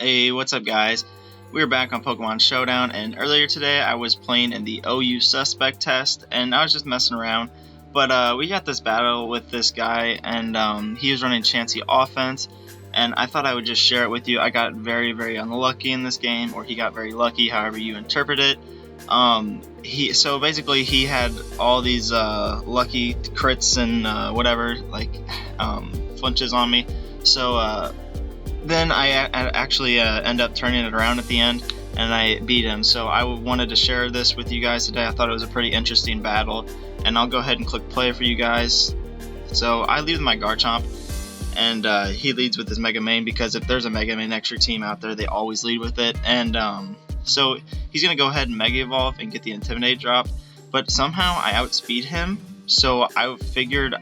Hey, what's up guys? We're back on Pokemon Showdown, and earlier today I was playing in the OU Suspect test, and I was just messing around. But we got this battle with this guy, and he was running Chansey offense, and I thought I would just share it with you. I got very, very unlucky in this game, or he got very lucky, however you interpret it. So basically he had all these lucky crits and whatever, like flinches on me. So then I actually end up turning it around at the end, and I beat him. So I wanted to share this with you guys today. I thought it was a pretty interesting battle, and I'll go ahead and click play for you guys. So I lead with my Garchomp, and he leads with his Mega Mane, because if there's a Mega Mane extra team out there, they always lead with it. And so he's going to go ahead and Mega Evolve and get the Intimidate drop, but somehow I outspeed him. So I figured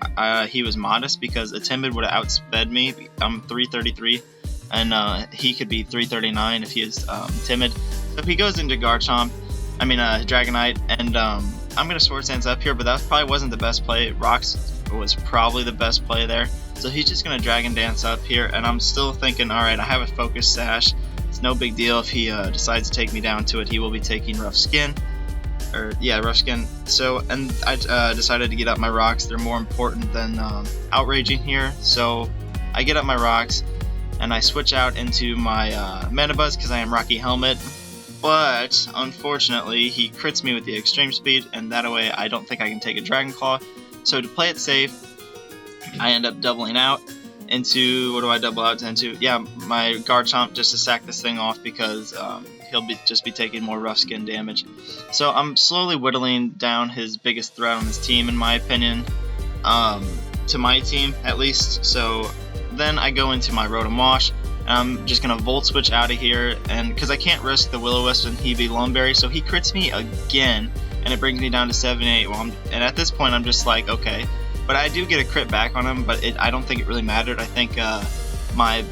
he was modest, because a Timid would have outsped me. I'm 333, and he could be 339 if he is Timid. So he goes into Dragonite, and I'm going to Swords Dance up here, but that probably wasn't the best play. Rocks was probably the best play there. So he's just going to Dragon Dance up here, and I'm still thinking, alright, I have a Focus Sash. It's no big deal if he decides to take me down to it. He will be taking Rough Skin. Rough Skin. So, and I decided to get up my rocks. They're more important than outraging here. So I get up my rocks, and I switch out into my Manabuzz, because I am Rocky Helmet. But unfortunately, he crits me with the Extreme Speed, and that way I don't think I can take a Dragon Claw. So to play it safe, I end up doubling out into, what do I double out into? Yeah, my Garchomp, just to sack this thing off, because he'll just be taking more Rough Skin damage. So I'm slowly whittling down his biggest threat on his team, in my opinion, to my team at least. So then I go into my Rotom-Wash, and I'm just going to Volt Switch out of here, and because I can't risk the Will-O-Wisp and Hebe Lumberry, so he crits me again, and it brings me down to 78. And at this point I'm just like, okay. But I do get a crit back on him, but I don't think it really mattered. I think my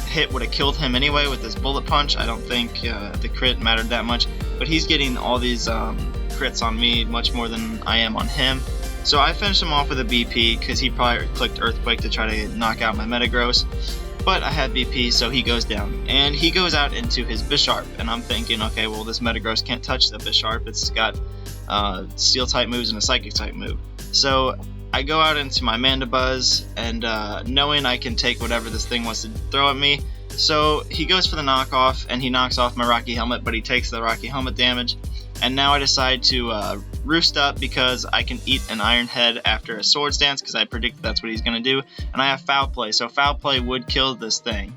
hit would have killed him anyway with this Bullet Punch. I don't think the crit mattered that much. But he's getting all these crits on me much more than I am on him. So I finished him off with a BP, because he probably clicked Earthquake to try to knock out my Metagross. But I had BP, so he goes down. And he goes out into his Bisharp. And I'm thinking, okay, well, this Metagross can't touch the Bisharp. It's got Steel-type moves and a Psychic-type move. So I go out into my Mandibuzz, and knowing I can take whatever this thing wants to throw at me. So he goes for the knockoff, and he knocks off my Rocky Helmet, but he takes the Rocky Helmet damage. And now I decide to Roost Up, because I can eat an Iron Head after a Swords Dance, because I predicted that's what he's going to do. And I have Foul Play, so Foul Play would kill this thing.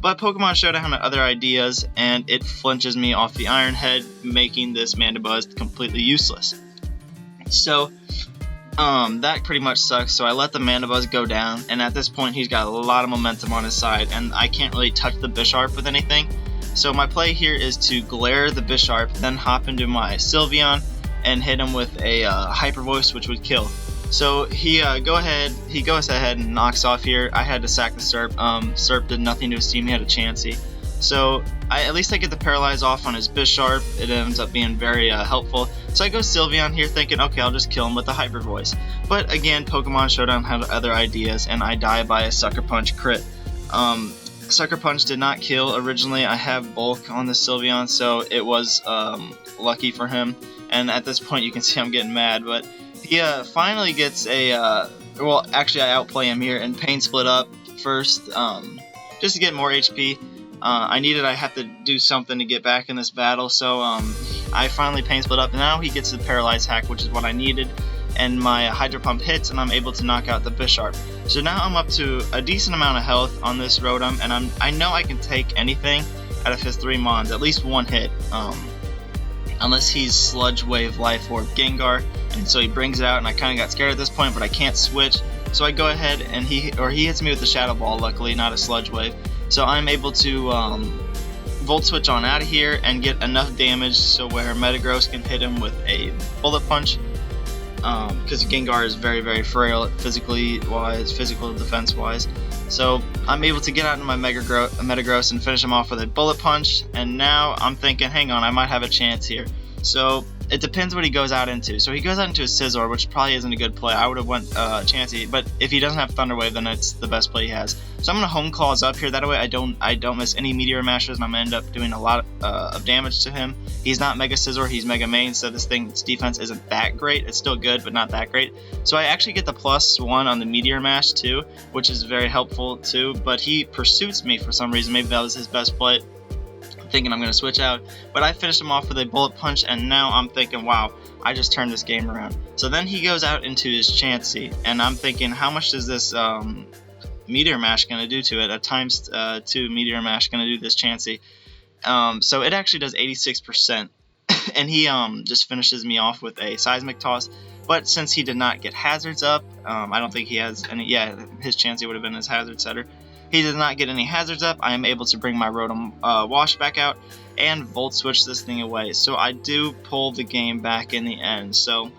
But Pokemon Showdown had other ideas, and it flinches me off the Iron Head, making this Mandibuzz completely useless. So that pretty much sucks. So I let the Mandibuzz go down, and at this point he's got a lot of momentum on his side, and I can't really touch the Bisharp with anything. So my play here is to Glare the Bisharp, then hop into my Sylveon and hit him with a Hyper Voice, which would kill. So he goes ahead and knocks off here. I had to sack the Serp. Serp did nothing to his team. He had a Chansey. So at least I get the Paralyze off on his Bisharp. It ends up being very helpful. So I go Sylveon here thinking, okay, I'll just kill him with the Hyper Voice. But again, Pokemon Showdown had other ideas, and I die by a Sucker Punch crit. Sucker Punch did not kill originally. I have Bulk on the Sylveon, so it was lucky for him. And at this point you can see I'm getting mad, but he finally gets a, well, actually I outplay him here and Pain Split Up first, just to get more HP. I have to do something to get back in this battle, so I finally Pain Split Up, and now he gets the Paralyze hack, which is what I needed, and my Hydro Pump hits, and I'm able to knock out the Bisharp. So now I'm up to a decent amount of health on this Rotom, and I know I can take anything out of his 3 Mons, at least one hit, unless he's Sludge Wave, Life Orb, Gengar, and so he brings it out, and I kind of got scared at this point, but I can't switch, so I go ahead, and he hits me with the Shadow Ball, luckily, not a Sludge Wave. So I'm able to Volt Switch on out of here and get enough damage so where Metagross can hit him with a Bullet Punch, because Gengar is very, very frail physical defense wise. So I'm able to get out into my Metagross and finish him off with a Bullet Punch, and now I'm thinking, hang on, I might have a chance here. So it depends what he goes out into. So he goes out into a Scizor, which probably isn't a good play. I would have went Chansey, but if he doesn't have Thunder Wave, then it's the best play he has. So I'm gonna Home Claws up here. That way I don't miss any Meteor Mashes, and I'm gonna end up doing a lot of damage to him. He's not Mega Scizor, he's Mega Main, so this thing's defense isn't that great. It's still good, but not that great. So I actually get the +1 on the Meteor Mash too, which is very helpful too. But he pursues me for some reason. Maybe that was his best play. Thinking I'm going to switch out, but I finished him off with a Bullet Punch, and now I'm thinking, wow, I just turned this game around. So then he goes out into his Chansey, and I'm thinking, how much is this Meteor Mash going to do to it? A ×2 Meteor Mash going to do this Chansey. So it actually does 86%, and he just finishes me off with a Seismic Toss. But since he did not get hazards up, I don't think he has any. Yeah, his Chansey would have been his hazard setter. He did not get any hazards up. I am able to bring my Rotom Wash back out and Volt Switch this thing away. So I do pull the game back in the end. So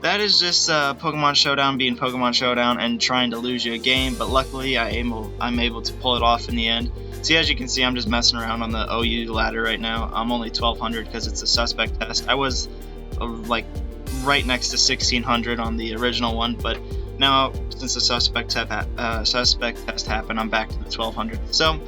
that is just Pokemon Showdown being Pokemon Showdown and trying to lose you a game. But luckily I'm able to pull it off in the end. See, as you can see, I'm just messing around on the OU ladder right now. I'm only 1200 because it's a suspect test. I was like right next to 1600 on the original one, but now, since the suspect test happened, I'm back to the 1200. So,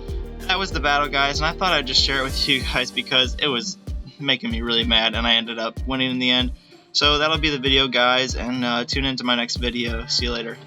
that was the battle, guys, and I thought I'd just share it with you guys because it was making me really mad, and I ended up winning in the end. So, that'll be the video, guys, and tune into my next video. See you later.